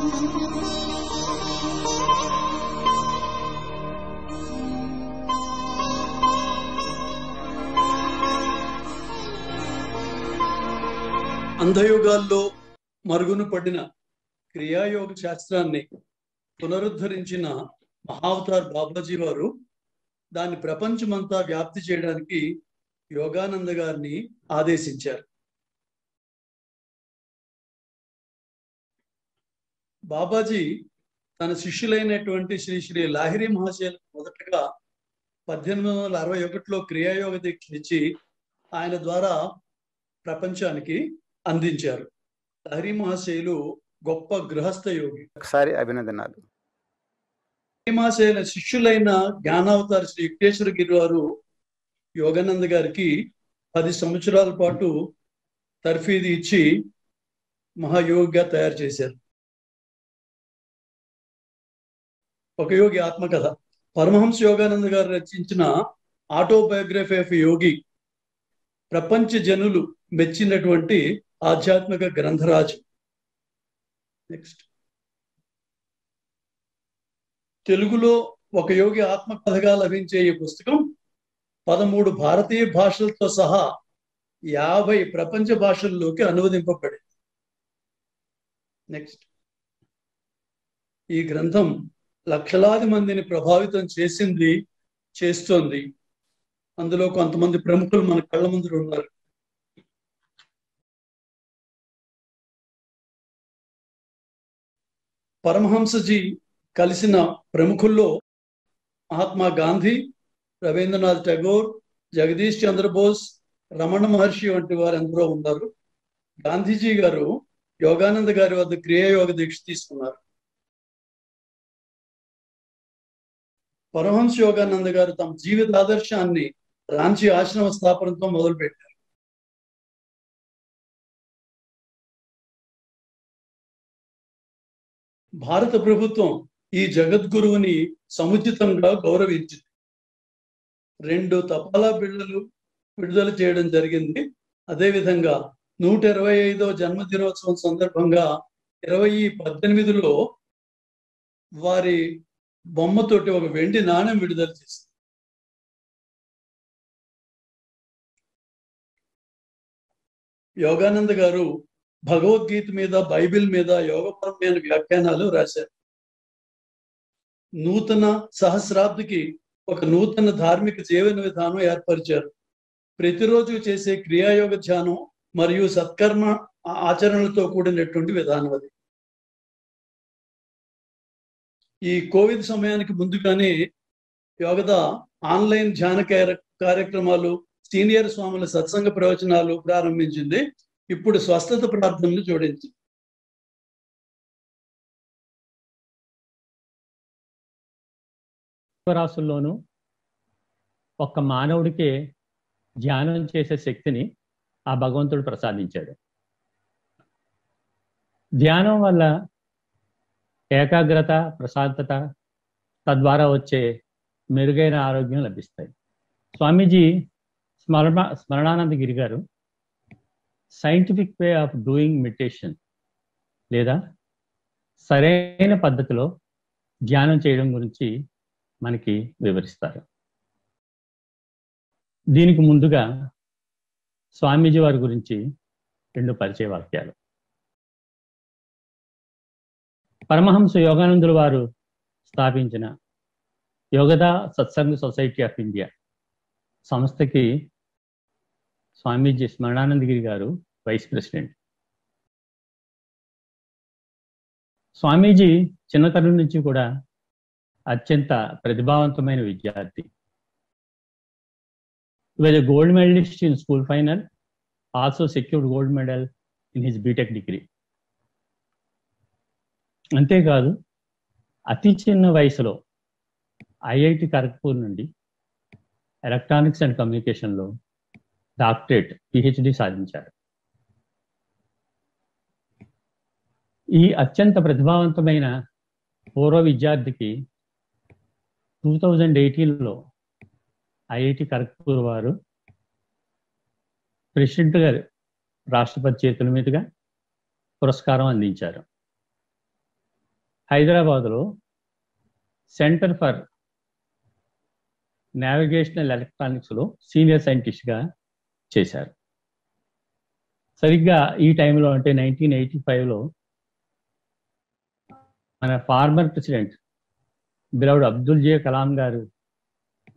అంధయుగాల్లో మరుగున పడిన క్రియాయోగ శాస్త్రాన్ని పునరుద్ధరించిన మహావతార్ బాబాజీ వారు దాన్ని ప్రపంచమంతా వ్యాప్తి చేయడానికి యోగానంద గారిని ఆదేశించారు. బాబాజీ తన శిష్యులైనటువంటి శ్రీ శ్రీ లాహిరి మహాశయులకు మొదటగా 1861లో క్రియాయోగ దీక్షనిచ్చి ఆయన ద్వారా ప్రపంచానికి అందించారు. లాహిరి మహాశయులు గొప్ప గృహస్థ యోగి. ఒకసారి అభినందనాలు. మహాశయుల శిష్యులైన జ్ఞానావతార శ్రీ యుక్తేశ్వర గిరి వారు యోగానంద గారికి 10 సంవత్సరాల పాటు తర్ఫీదు ఇచ్చి మహాయోగిగా తయారు చేశారు. ఒక యోగి ఆత్మకథ. పరమహంస యోగానంద గారు రచించిన ఆటోబయోగ్రఫీ ఆఫ్ యోగి ప్రపంచ జనులు మెచ్చినటువంటి ఆధ్యాత్మిక గ్రంథరాజు. నెక్స్ట్, తెలుగులో ఒక యోగి ఆత్మకథగా లభించే ఈ పుస్తకం 13 భారతీయ భాషలతో సహా 50 ప్రపంచ భాషల్లోకి అనువదింపబడింది. నెక్స్ట్, ఈ గ్రంథం లక్షలాది మందిని ప్రభావితం చేసింది, చేస్తోంది. అందులో కొంతమంది ప్రముఖులు మన కళ్ళ ముందు ఉన్నారు. పరమహంసజీ కలిసిన ప్రముఖుల్లో మహాత్మా గాంధీ, రవీంద్రనాథ్ ఠాగూర్, జగదీష్ చంద్రబోస్, రమణ మహర్షి వంటి వారు ఎందరో ఉన్నారు. గాంధీజీ గారు యోగానంద గారి వద్ద క్రియాయోగ దీక్ష తీసుకున్నారు. పరమహంస యోగానంద గారు తమ జీవిత ఆదర్శాన్ని రాంచీ ఆశ్రమ స్థాపనతో మొదలుపెట్టారు. భారత ప్రభుత్వం ఈ జగద్గురువుని సముచితంగా గౌరవించింది. 2 తపాలా బిళ్ళలు విడుదల చేయడం జరిగింది. అదేవిధంగా 125వ జన్మదినోత్సవం సందర్భంగా 2018లో వారి బొమ్మతోటి ఒక వెండి నాణ్యం విడుదల చేసింది. యోగానంద గారు భగవద్గీత మీద, బైబిల్ మీద యోగపరమైన వ్యాఖ్యానాలు రాశారు. నూతన సహస్రాబ్దికి ఒక నూతన ధార్మిక జీవన విధానం ఏర్పరిచారు. ప్రతిరోజు చేసే క్రియాయోగ ధ్యానం మరియు సత్కర్మ ఆచరణలతో కూడినటువంటి విధానం అది. ఈ కోవిడ్ సమయానికి ముందుగానే యోగద ఆన్లైన్ ధ్యాన కార్యక్రమాలు, సీనియర్ స్వాముల సత్సంగ ప్రవచనాలు ప్రారంభించింది. ఇప్పుడు స్వస్థత ప్రార్థనలు జోడించింది. రాసుల్లోనూ ఒక్క మానవుడికే ధ్యానం చేసే శక్తిని ఆ భగవంతుడు ప్రసాదించాడు. ధ్యానం వల్ల ఏకాగ్రత, ప్రశాంతత, తద్వారా వచ్చే మెరుగైన ఆరోగ్యం లభిస్తాయి. స్వామీజీ స్మరణానంద గిరి గారు scientific way of doing meditation లేదా సరైన పద్ధతిలో ధ్యానం చేయడం గురించి మనకి వివరిస్తారు. దీనికి ముందుగా స్వామీజీ వారి గురించి 2 పరిచయ వాక్యాలు. పరమహంస యోగానందుల వారు స్థాపించిన యోగదా సత్సంగ సొసైటీ ఆఫ్ ఇండియా సంస్థకి స్వామీజీ స్మరణానందగిరి గారు వైస్ ప్రెసిడెంట్. స్వామీజీ చిన్నతనం నుంచి కూడా అత్యంత ప్రతిభావంతమైన విద్యార్థి. He was a gold medalist in school final, also secured gold medal in his BTech degree. అంతేకాదు అతి చిన్న వయసులో ఐఐటి ఖరగ్పూర్ నుండి ఎలక్ట్రానిక్స్ అండ్ కమ్యూనికేషన్లో డాక్టరేట్, పిహెచ్డి సాధించారు. ఈ అత్యంత ప్రతిభావంతమైన పూర్వ విద్యార్థికి 2018లో ఐఐటి ఖరగ్పూర్ వారు ప్రెసిడెంట్ గారు రాష్ట్రపతి చేతుల మీదుగా పురస్కారం అందించారు. హైదరాబాద్లో సెంటర్ ఫర్ నావిగేషనల్ ఎలక్ట్రానిక్స్లో సీనియర్ సైంటిస్ట్గా చేశారు. సరిగ్గా ఈ టైంలో అంటే 1985లో మన ఫార్మర్ ప్రెసిడెంట్ బిలౌడ్ అబ్దుల్ జే కలాం గారు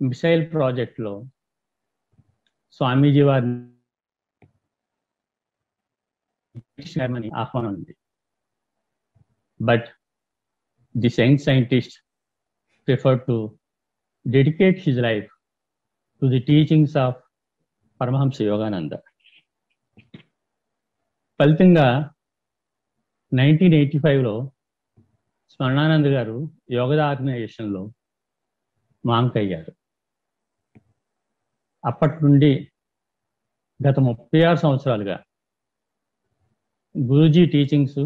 మిసైల్ ప్రాజెక్ట్లో స్వామీజీ వారిని ఆహ్వానం ఉంది. But this young scientist preferred to dedicate his life to the teachings of Paramahamsa Yogananda. ఫలితంగా 1985లో స్వర్ణానంద్ గారు యోగదా ఆర్గనైజేషన్లో మాంక్ అయ్యారు. అప్పటి నుండి గత 36 సంవత్సరాలుగా గురూజీ టీచింగ్స్,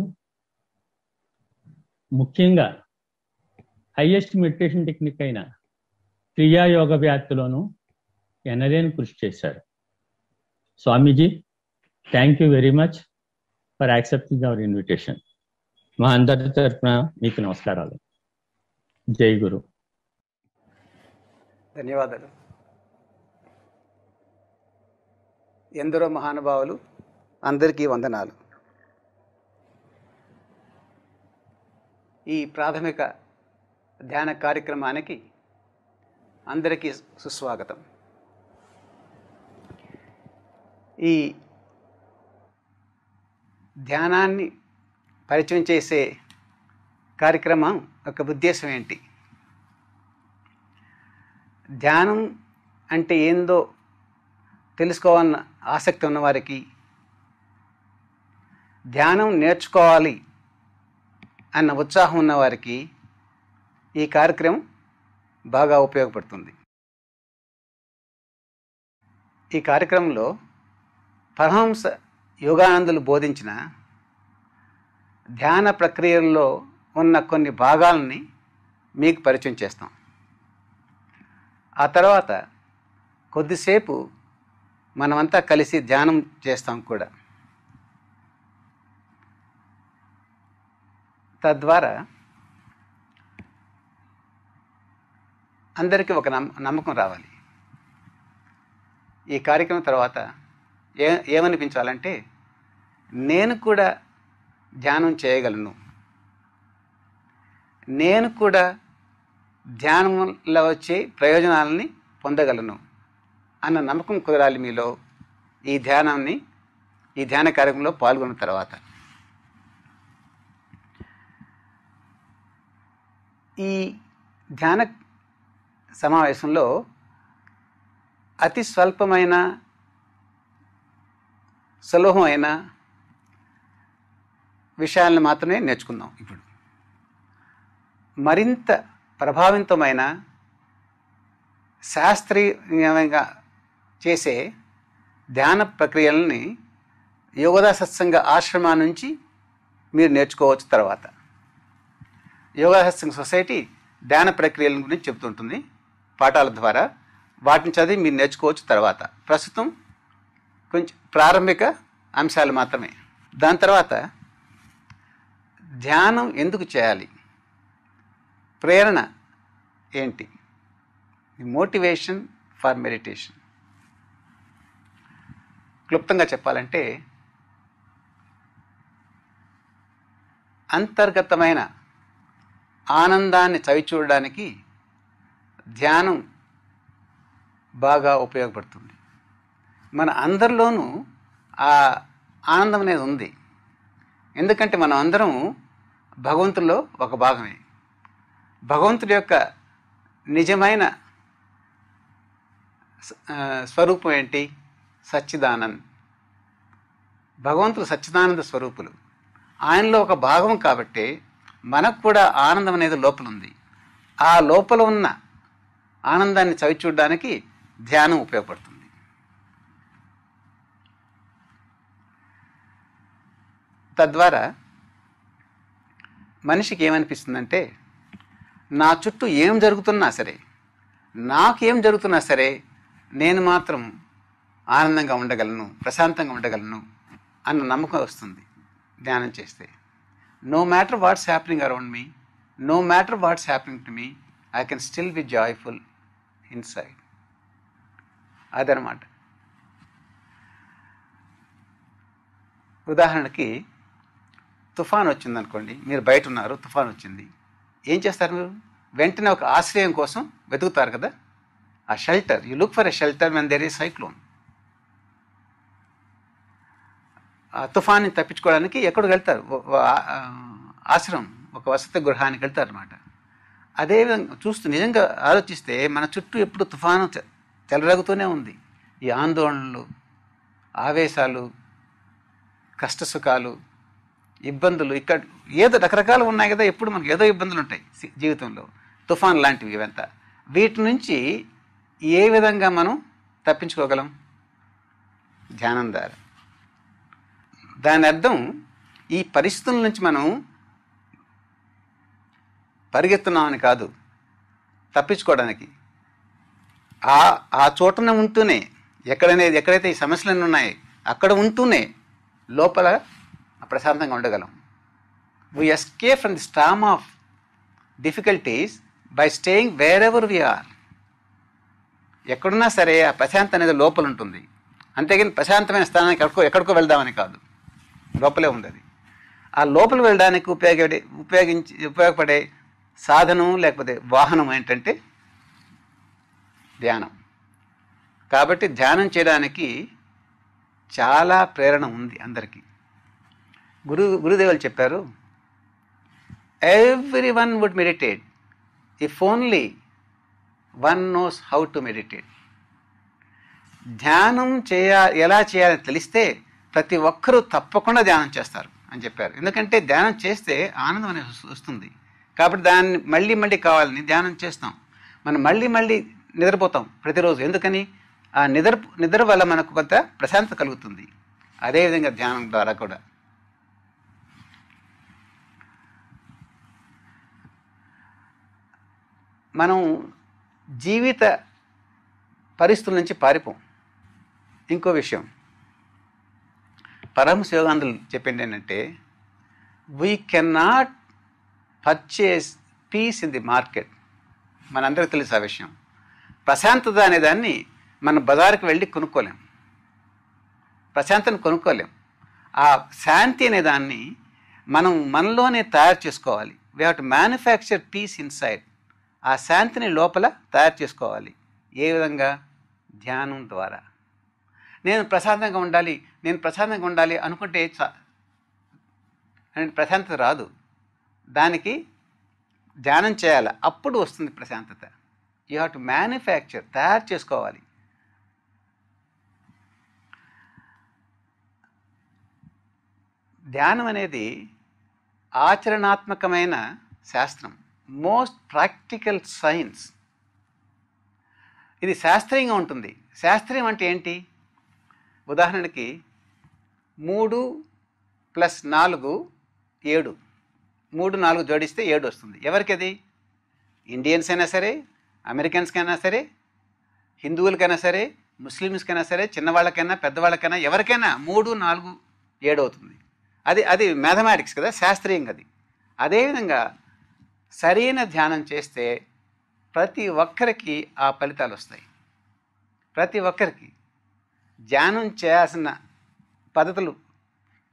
ముఖ్యంగా హైయెస్ట్ మెడిటేషన్ టెక్నిక్ అయిన క్రియాయోగ వ్యాప్తిలోనూ ఎనలేని కృషి చేశారు. Swamiji, thank you very much for accepting our invitation. మా అందరి తరఫున మీకు నమస్కారాలు. జై గురు. ధన్యవాదాలు. ఎందరో మహానుభావులు, అందరికీ వందనాలు. ఈ ప్రాథమిక ధ్యాన కార్యక్రమానికి అందరికీ సుస్వాగతం. ఈ ధ్యానాన్ని పరిచయం చేసే కార్యక్రమం యొక్క ఉద్దేశం ఏంటి? ధ్యానం అంటే ఏందో తెలుసుకోవాలన్న ఆసక్తి ఉన్నవారికి, ధ్యానం నేర్చుకోవాలి అన్న ఉత్సాహం ఉన్నవారికి ఈ కార్యక్రమం బాగా ఉపయోగపడుతుంది. ఈ కార్యక్రమంలో పరమహంస యోగానందులు బోధించిన ధ్యాన ప్రక్రియల్లో ఉన్న కొన్ని భాగాలని మీకు పరిచయం చేస్తాం. ఆ తర్వాత కొద్దిసేపు మనమంతా కలిసి ధ్యానం చేస్తాం కూడా. తద్వారా అందరికీ ఒక నమ్మకం రావాలి. ఈ కార్యక్రమం తర్వాత ఏమనిపించాలంటే, నేను కూడా ధ్యానం చేయగలను, నేను కూడా ధ్యానంలో వచ్చే ప్రయోజనాలని పొందగలను అన్న నమ్మకం కుదరాలి మీలో ఈ ధ్యాన కార్యక్రమంలో పాల్గొన్న తర్వాత. ఈ ధ్యాన సమావేశంలో అతి స్వల్పమైన, సులభమైన విషయాలను మాత్రమే నేర్చుకుందాం. ఇప్పుడు మరింత ప్రభావితమైన, శాస్త్రీయంగా చేసే ధ్యాన ప్రక్రియలని యోగదా సత్సంగ ఆశ్రమా నుంచి మీరు నేర్చుకోవచ్చు. తర్వాత యోగా సత్సంగ సొసైటీ ధ్యాన ప్రక్రియల గురించి చెబుతుంటుంది పాఠాల ద్వారా. వాటిని చదివి మీరు నేర్చుకోవచ్చు. తర్వాత ప్రస్తుతం కొంచెం ప్రారంభిక అంశాలు మాత్రమే. దాని తర్వాత ధ్యానం ఎందుకు చేయాలి, ప్రేరణ ఏంటి, మోటివేషన్ ఫర్ మెడిటేషన్. క్లుప్తంగా చెప్పాలంటే, అంతర్గతమైన ఆనందాన్ని చవిచూడడానికి ధ్యానం బాగా ఉపయోగపడుతుంది. మన అందరిలోనూ ఆ ఆనందం అనేది ఉంది. ఎందుకంటే మనం అందరం భగవంతుల్లో ఒక భాగమే. భగవంతుడి యొక్క నిజమైన స్వరూపం ఏంటి? సచ్చిదానంద్. భగవంతుడు సచ్చిదానంద స్వరూపులు. ఆయనలో ఒక భాగం కాబట్టి మనకు కూడా ఆనందం అనేది లోపల ఉంది. ఆ లోపల ఉన్న ఆనందాన్ని చవిచూడడానికి ధ్యానం ఉపయోగపడుతుంది. తద్వారా మనిషికి ఏమనిపిస్తుందంటే, నా చుట్టూ ఏం జరుగుతున్నా సరే, నాకేం జరుగుతున్నా సరే, నేను మాత్రం ఆనందంగా ఉండగలను, ప్రశాంతంగా ఉండగలను అన్న నమ్మకం వస్తుంది ధ్యానం చేస్తే. No matter what's happening around me, no matter what's happening to me, I can still be joyful inside. అదనమాట. ఉదాహరణకి తుఫాన్ వచ్చిందనుకోండి, మీరు బయట ఉన్నారు, తుఫాన్ వచ్చింది, ఏం చేస్తారు మీరు? వెంటనే ఒక ఆశ్రయం కోసం వెతుకుతారు కదా, ఆ shelter. You look for a shelter when there is cyclone. ఆ తుఫాన్ని తప్పించుకోవడానికి ఎక్కడికి వెళ్తారు? ఆశ్రమం, ఒక వసతి గృహానికి వెళ్తారు అనమాట. అదేవిధంగా చూస్తూ నిజంగా ఆలోచిస్తే మన చుట్టూ ఎప్పుడు తుఫాను చెలరగుతూనే ఉంది. ఈ ఆందోళనలు, ఆవేశాలు, కష్టసుఖాలు, ఇబ్బందులు, ఇక్కడ ఏదో రకరకాలు ఉన్నాయి కదా, ఎప్పుడు మనకు ఏదో ఇబ్బందులు ఉంటాయి జీవితంలో. తుఫాన్ లాంటివి ఇవంతా. వీటి నుంచి ఏ విధంగా మనం తప్పించుకోగలం? ధ్యానం ద్వారా. దాని అర్థం ఈ పరిస్థితుల నుంచి మనం పరిగెత్తున్నామని కాదు, తప్పించుకోవడానికి. ఆ చోటనే ఉంటూనే, ఎక్కడైతే ఈ సమస్యలన్నీ ఉన్నాయి అక్కడ ఉంటూనే లోపల ప్రశాంతంగా ఉండగలం. We escape from the storm of difficulties by staying wherever we are. ఎక్కడున్నా సరే ఆ ప్రశాంతం అనేది లోపల ఉంటుంది. అంతేగాని ప్రశాంతమైన స్థానానికి ఎక్కడికో వెళ్దామని కాదు, లోపలే ఉంది అది. ఆ లోపల వెళ్ళడానికి ఉపయోగపడే సాధనం లేకపోతే వాహనం ఏంటంటే ధ్యానం. కాబట్టి ధ్యానం చేయడానికి చాలా ప్రేరణ ఉంది అందరికీ. గురుదేవులు చెప్పారు, every one would meditate if only one knows how to meditate. ధ్యానం ఎలా చేయాలని తెలిస్తే ప్రతి ఒక్కరూ తప్పకుండా ధ్యానం చేస్తారు అని చెప్పారు. ఎందుకంటే ధ్యానం చేస్తే ఆనందం అనేది వస్తుంది. కాబట్టి దాన్ని మళ్ళీ మళ్ళీ కావాలని ధ్యానం చేస్తాం. మనం మళ్ళీ మళ్ళీ నిద్రపోతాం ప్రతిరోజు. ఎందుకని? ఆ నిద్ర వల్ల మనకు కొంత ప్రశాంతత కలుగుతుంది. అదేవిధంగా ధ్యానం ద్వారా కూడా. మనం జీవిత పరిస్థితుల నుంచి పారిపోం. ఇంకో విషయం పరమహంస యోగానందులు చెప్పింది ఏంటంటే, we cannot purchase peace in the market. మనందరికీ తెలుసు ఆ విషయం. ప్రశాంతత అనేదాన్ని మన బజారుకి వెళ్ళి కొనుక్కోలేం, ప్రశాంతతను కొనుక్కోలేం. ఆ శాంతి అనేదాన్ని మనం మనలోనే తయారు చేసుకోవాలి. We have to manufacture peace inside. ఆ శాంతిని లోపల తయారు చేసుకోవాలి. ఏ విధంగా? ధ్యానం ద్వారా. నేను ప్రశాంతంగా ఉండాలి అనుకుంటే ప్రశాంతత రాదు. దానికి ధ్యానం చేయాలి, అప్పుడు వస్తుంది ప్రశాంతత. యూ హ్యావ్ టు మ్యానుఫ్యాక్చర్, తయారు చేసుకోవాలి. ధ్యానం అనేది ఆచరణాత్మకమైన శాస్త్రం, మోస్ట్ ప్రాక్టికల్ సైన్స్. ఇది శాస్త్రీయంగా ఉంటుంది. శాస్త్రీయం అంటే ఏంటి? ఉదాహరణకి 3 + 4 7. 3, 4 జోడిస్తే 7 వస్తుంది. ఎవరికి అది? ఇండియన్స్ అయినా సరే, అమెరికన్స్కైనా సరే, హిందువులకైనా సరే, ముస్లిమ్స్కైనా సరే, చిన్నవాళ్ళకైనా పెద్దవాళ్ళకైనా ఎవరికైనా 3, 4, 7 అవుతుంది. అది మ్యాథమెటిక్స్ కదా, శాస్త్రీయంగా అది. అదేవిధంగా సరైన ధ్యానం చేస్తే ప్రతి ఒక్కరికి ఆ ఫలితాలు వస్తాయి. ప్రతి ఒక్కరికి ధ్యానం చేయాల్సిన పద్ధతులు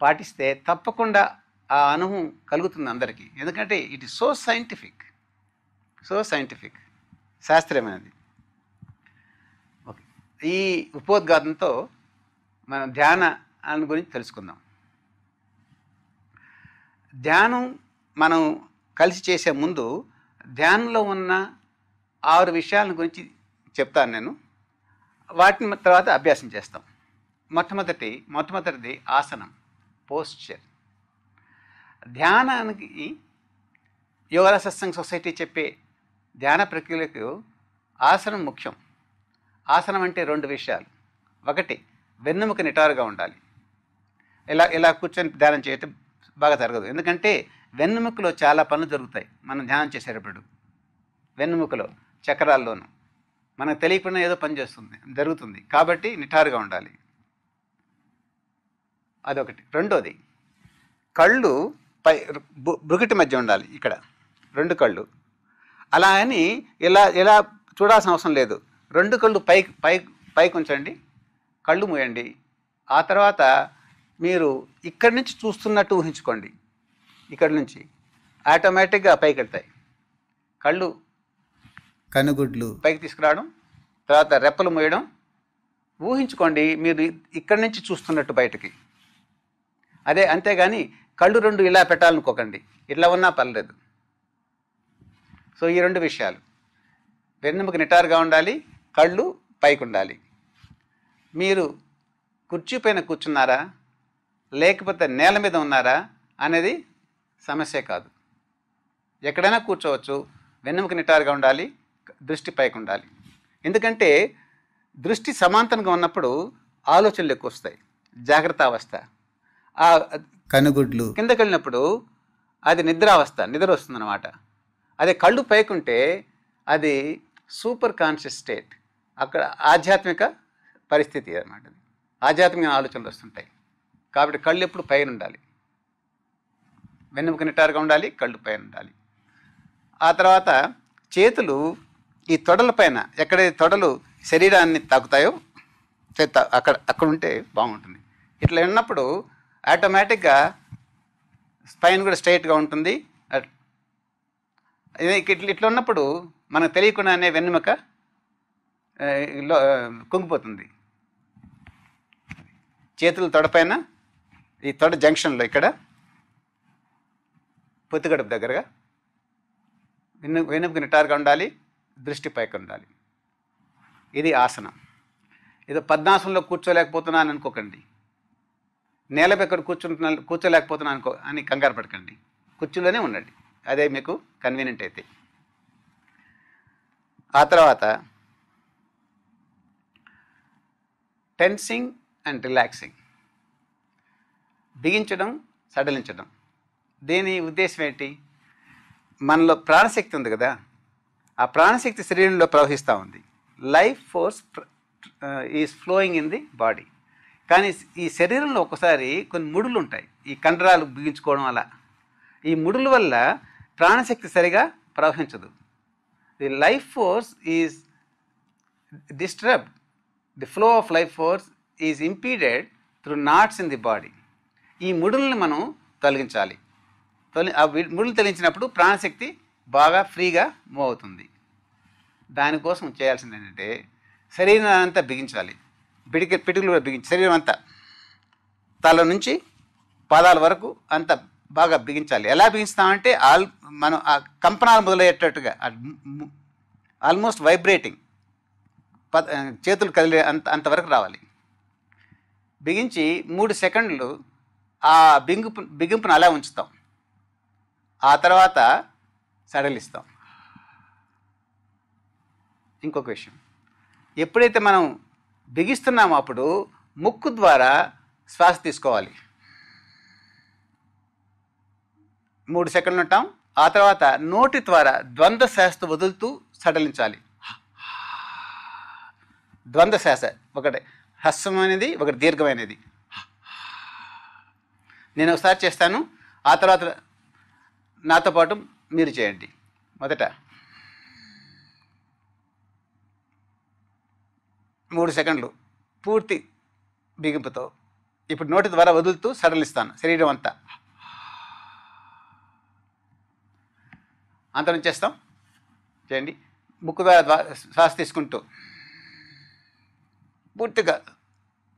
పాటిస్తే తప్పకుండా ఆ అనుభవం కలుగుతుంది అందరికీ. ఎందుకంటే ఇట్ ఈస్ సో సైంటిఫిక్, శాస్త్రీయమైనది. ఓకే, ఈ ఉపోద్ఘాతంతో మనం ధ్యానం గురించి తెలుసుకుందాం. ధ్యానం మనం కలిసి చేసే ముందు ధ్యానంలో ఉన్న 6 విషయాల గురించి చెప్తాను నేను. వాటిని తర్వాత అభ్యాసం చేస్తాం. మొట్టమొదటిది ఆసనం, పోస్చర్. ధ్యానానికి యోగా సత్సంగ్ సొసైటీ చెప్పే ధ్యాన ప్రక్రియలకు ఆసనం ముఖ్యం. ఆసనం అంటే 2 విషయాలు. ఒకటి, వెన్నెముక నిటారుగా ఉండాలి. ఇలా కూర్చొని ధ్యానం చేయటం బాగా జరగదు. ఎందుకంటే వెన్నెముకలో చాలా పనులు జరుగుతాయి మనం ధ్యానం చేసేటప్పుడు. వెన్నెముకలో, చక్రాల్లోనూ మనకు తెలియకుండా ఏదో పని జరుగుతుంది. కాబట్టి నిటారుగా ఉండాలి. అదొకటి. రెండోది, కళ్ళు భృకుటి మధ్య ఉండాలి. ఇక్కడ 2 కళ్ళు. అలా అని ఇలా చూడాల్సిన అవసరం లేదు. 2 కళ్ళు పైకి ఉంచండి, కళ్ళు మూయండి. ఆ తర్వాత మీరు ఇక్కడి నుంచి చూస్తున్నట్టు ఊహించుకోండి. ఇక్కడి నుంచి ఆటోమేటిక్గా పైకి వెళ్తాయి. కళ్ళు కనుగుడ్లు పైకి తీసుకురావడం, తర్వాత రెప్పలు మూయడం. ఊహించుకోండి మీరు ఇక్కడి నుంచి చూస్తున్నట్టు బయటకి. అంతేగాని కళ్ళు 2 ఇలా పెట్టాలనుకోకండి, ఇట్లా ఉన్నా పర్లేదు. సో ఈ 2 విషయాలు, వెన్నెముక నిటారుగా ఉండాలి, కళ్ళు పైకి ఉండాలి. మీరు కుర్చీ పైన కూర్చున్నారా లేకపోతే నేల మీద ఉన్నారా అనేది సమస్య కాదు. ఎక్కడైనా కూర్చోవచ్చు, వెన్నెముక నిటారుగా ఉండాలి, దృష్టి పైకి ఉండాలి. ఎందుకంటే దృష్టి సమాంతరంగా ఉన్నప్పుడు ఆలోచనలు ఎక్కువ వస్తాయి, జాగ్రత్త అవస్థ. ఆ కనుగుడ్లు కిందకి వెళ్ళినప్పుడు అది నిద్ర వస్తుందన్నమాట. అదే కళ్ళు పైకి ఉంటే అది సూపర్ కాన్షియస్ స్టేట్, అక్కడ ఆధ్యాత్మిక పరిస్థితి అన్నమాట. ఆధ్యాత్మిక ఆలోచనలు వస్తుంటాయి. కాబట్టి కళ్ళు ఎప్పుడు పైన ఉండాలి, వెన్నెముక నిటారుగా ఉండాలి, కళ్ళు పైన ఉండాలి. ఆ తర్వాత చేతులు ఈ తొడల పైన, ఎక్కడైతే తొడలు శరీరాన్ని తాకుతాయో అక్కడ ఉంటే బాగుంటుంది. ఇట్లా ఉన్నప్పుడు ఆటోమేటిక్గా స్పైన్ కూడా స్ట్రైట్గా ఉంటుంది. ఇట్లా ఉన్నప్పుడు మనకు తెలియకుండానే వెన్నెముక కుంగిపోతుంది. చేతులు తొడపైన, ఈ తొడ జంక్షన్లో ఇక్కడ పొత్తిగడుపు దగ్గరగా వెన్నెముక నిటారుగా ఉండాలి, దృష్టి పైకి ఉండాలి. ఇది ఆసనం. ఏదో పద్మాసనంలో కూర్చోలేకపోతున్నాను అనుకోకండి, నేలపై ఎక్కడ కూర్చోలేకపోతున్నాను అని కంగారు పడకండి, కుర్చీలోనే ఉండండి, అదే మీకు కన్వీనియంట్ అయితే. ఆ తర్వాత టెన్సింగ్ అండ్ రిలాక్సింగ్, బిగించడం, సడలించడం. దీని ఉద్దేశం ఏంటి? మనలో ప్రాణశక్తి ఉంది కదా, ఆ ప్రాణశక్తి శరీరంలో ప్రవహిస్తూ ఉంది. Life force is flowing in the body. కానీ ఈ శరీరంలో ఒకసారి కొన్ని ముడులు ఉంటాయి, ఈ కండరాలు బిగించుకోవడం అలా. ఈ ముడుల వల్ల ప్రాణశక్తి సరిగా ప్రవహించదు. The life force is disturbed, the flow of life force is impeded through knots in the body. ఈ ముడుల్ని మనం తొలగించాలి. ఆ ముడులు తొలగించినప్పుడు ప్రాణశక్తి బాగా ఫ్రీగా మూవ్ అవుతుంది. దానికోసం చేయాల్సింది ఏంటంటే శరీరం అంతా బిగించాలి, పిటికలు కూడా బిగించి, శరీరం అంతా తల నుంచి పాదాల వరకు అంతా బాగా బిగించాలి. ఎలా బిగిస్తామంటే మనం ఆ కంపనాలు మొదలయ్యేటట్టుగా, ఆల్మోస్ట్ వైబ్రేటింగ్, చేతులు కదిలే అంతవరకు రావాలి. బిగించి 3 సెకండ్లు ఆ బిగింపును అలా ఉంచుతాం. ఆ తర్వాత సడలిస్తాం. ఇంకొక విషయం, ఎప్పుడైతే మనం బిగిస్తున్నామో అప్పుడు ముక్కు ద్వారా శ్వాస తీసుకోవాలి. 3 సెకండ్లు ఉంటాం. ఆ తర్వాత నోటి ద్వారా ద్వంద్వ శ్వాస వదులుతూ సడలించాలి. ద్వంద్వ శ్వాస, ఒకటి హ్రస్వమైనది, ఒకటి దీర్ఘమైనది. నేను ఒకసారి చేస్తాను, ఆ తర్వాత నాతో పాటు మీరు చేయండి. మొదట 3 సెకండ్లు పూర్తి బిగింపుతో, ఇప్పుడు నోటి ద్వారా వదులుతూ సడలిస్తాను శరీరం అంతా. అంతరం చేస్తాం, చేయండి. ముక్కు ద్వారా శ్వాస తీసుకుంటూ పూర్తిగా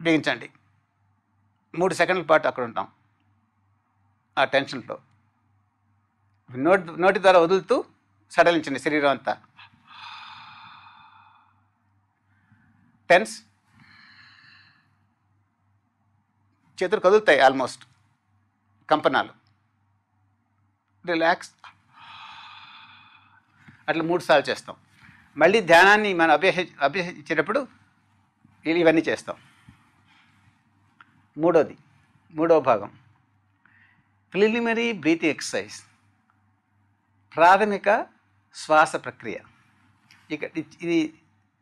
బిగించండి. 3 సెకండ్ల పాటు అక్కడ ఉంటాం ఆ టెన్షన్తో. నోటి ద్వారా వదులుతూ సడలించండి శరీరం అంతా. టెన్స్, చేతులు కదులుతాయి, ఆల్మోస్ట్ కంపనాలు. రిలాక్స్, అట్లా 3 సార్లు చేస్తాం. మళ్ళీ ధ్యానాన్ని మనం అభ్యసించేటప్పుడు ఇవన్నీ చేస్తాం. మూడవ భాగం ప్రిలిమినరీ బ్రీతింగ్ ఎక్సర్సైజ్, ప్రాథమిక శ్వాస ప్రక్రియ. ఇది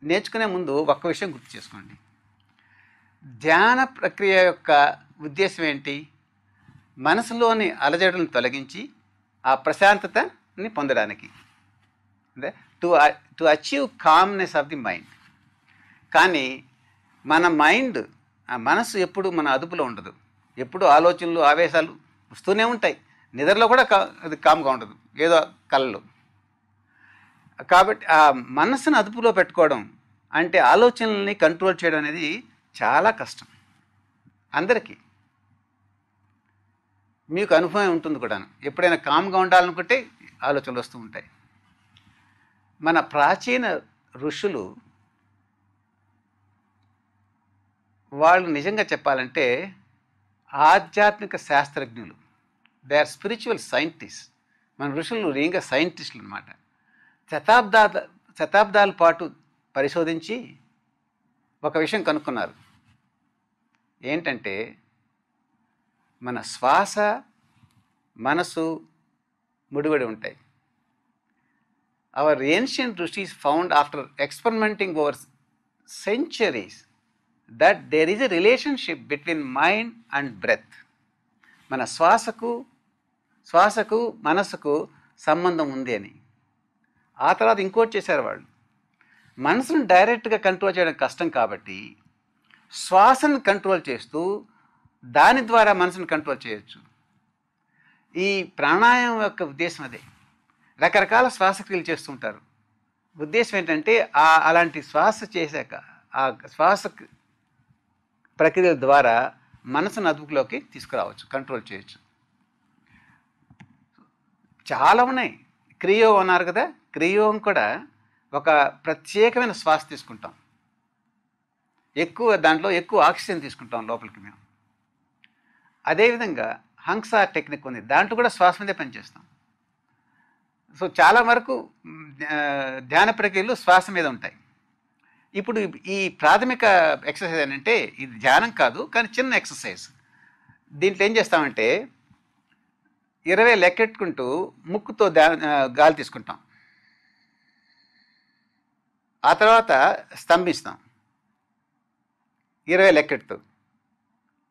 నేర్చుకునే ముందు ఒక్క విషయం గుర్తు చేసుకోండి. ధ్యాన ప్రక్రియ యొక్క ఉద్దేశం ఏంటి? మనసులోని అలజడులను తొలగించి ఆ ప్రశాంతత కామ్ని పొందడానికి, అంటే to achieve calmness of the mind. కానీ మన మైండ్, ఆ మనసు ఎప్పుడు మన అదుపులో ఉండదు. ఎప్పుడు ఆలోచనలు, ఆవేశాలు వస్తూనే ఉంటాయి. నిద్రలో కూడా అది కామ్గా ఉండదు, ఏదో కళలు. కాబట్టి ఆ మనసును అదుపులో పెట్టుకోవడం అంటే ఆలోచనల్ని కంట్రోల్ చేయడం అనేది చాలా కష్టం అందరికీ. మీకు అనుభవం ఉంటుంది కూడా. ఎప్పుడైనా కామ్గా ఉండాలనుకుంటే ఆలోచనలు వస్తూ ఉంటాయి. మన ప్రాచీన ఋషులు వాళ్ళు నిజంగా చెప్పాలంటే ఆధ్యాత్మిక శాస్త్రజ్ఞులు. They are spiritual scientist. మన ఋషులు నిజంగా సైంటిస్టులు అనమాట. శతాబ్దాల పాటు పరిశోధించి ఒక విషయం కనుక్కున్నారు. ఏంటంటే మన శ్వాస, మనసు ముడిపడి ఉంటాయి. Our ancient rishis found after experimenting over centuries that there is a relationship between mind and breath. మన శ్వాసకు మనసుకు సంబంధం ఉంది అని. ఆ తర్వాత ఇంకోటి చేశారు వాళ్ళు. మనసును డైరెక్ట్గా కంట్రోల్ చేయడం కష్టం కాబట్టి శ్వాసను కంట్రోల్ చేస్తూ దాని ద్వారా మనసును కంట్రోల్ చేయొచ్చు. ఈ ప్రాణాయామం యొక్క ఉద్దేశం అదే. రకరకాల శ్వాసక్రియలు చేస్తుంటారు. ఉద్దేశం ఏంటంటే అలాంటి శ్వాస చేశాక ఆ శ్వాస ప్రక్రియల ద్వారా మనసును అదుపులోకి తీసుకురావచ్చు, కంట్రోల్ చేయొచ్చు. చాలా ఉన్నాయి. క్రియో అన్నారు కదా, క్రియోం కూడా ఒక ప్రత్యేకమైన శ్వాస తీసుకుంటాం. దాంట్లో ఎక్కువ ఆక్సిజన్ తీసుకుంటాం లోపలికి మేము. అదేవిధంగా హంస టెక్నిక్ ఉంది, దాంట్లో కూడా శ్వాస మీదే పనిచేస్తాం. సో చాలా వరకు ధ్యాన ప్రక్రియలు శ్వాస మీద ఉంటాయి. ఇప్పుడు ఈ ప్రాథమిక ఎక్సర్సైజ్ ఏంటంటే ఇది ధ్యానం కాదు, కానీ చిన్న ఎక్సర్సైజ్. దీంట్లో ఏం చేస్తామంటే 20 లెక్కెట్టుకుంటూ ముక్కుతో గాలి తీసుకుంటాం. ఆ తర్వాత స్తంభిస్తాం 20 లెక్కెడుతూ.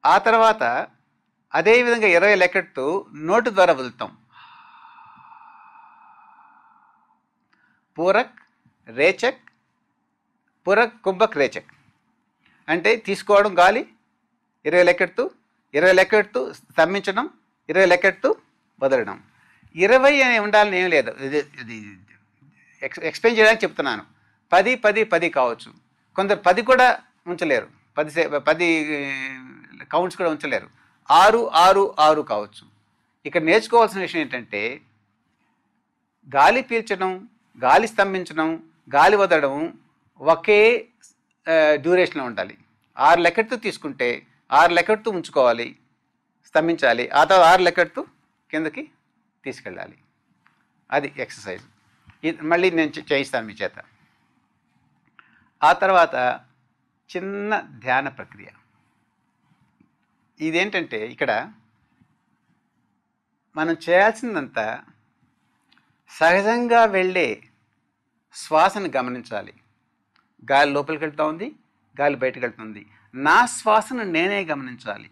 ఆ తర్వాత అదేవిధంగా 20 లెక్కెడుతూ నోటు ద్వారా వదులుతాం. పూరక్, రేచక్, పూరక్, కుంభక్, రేచక్. అంటే తీసుకోవడం గాలి 20 లెక్కెడుతూ, 20 లెక్కెడుతూ స్తంభించడం, 20 లెక్కెడుతూ వదలడం. 20 అని ఉండాలని ఏం లేదు, ఇది ఎక్స్ప్లెయిన్ చేయడానికి చెప్తున్నాను. 10, 10, 10 కావచ్చు. కొందరు 10 కూడా ఉంచలేరు, 10 కౌంట్స్ కూడా ఉంచలేరు. 6, 6, 6 కావచ్చు. ఇక్కడ నేర్చుకోవాల్సిన విషయం ఏంటంటే గాలి పీల్చడం, గాలి స్తంభించడం, గాలి వదలడం ఒకే డ్యూరేషన్లో ఉండాలి. 6 లెక్కెడుతూ తీసుకుంటే 6 లెక్కెడుతూ ఉంచుకోవాలి, స్తంభించాలి. ఆ తర్వాత 6 లెక్కెడుతూ కిందకి తీసుకెళ్ళాలి. అది ఎక్సర్సైజ్. ఇది మళ్ళీ నేను చేయిస్తాను మీ చేత. ఆ తర్వాత చిన్న ధ్యాన ప్రక్రియ. ఇదేంటంటే ఇక్కడ మనం చేయాల్సిందంతా సహజంగా వెళ్ళే శ్వాసను గమనించాలి. గాలి లోపలికి వెళ్తూ ఉంది, గాలి బయటకు వెళ్తుంది. నా శ్వాసను నేనే గమనించాలి.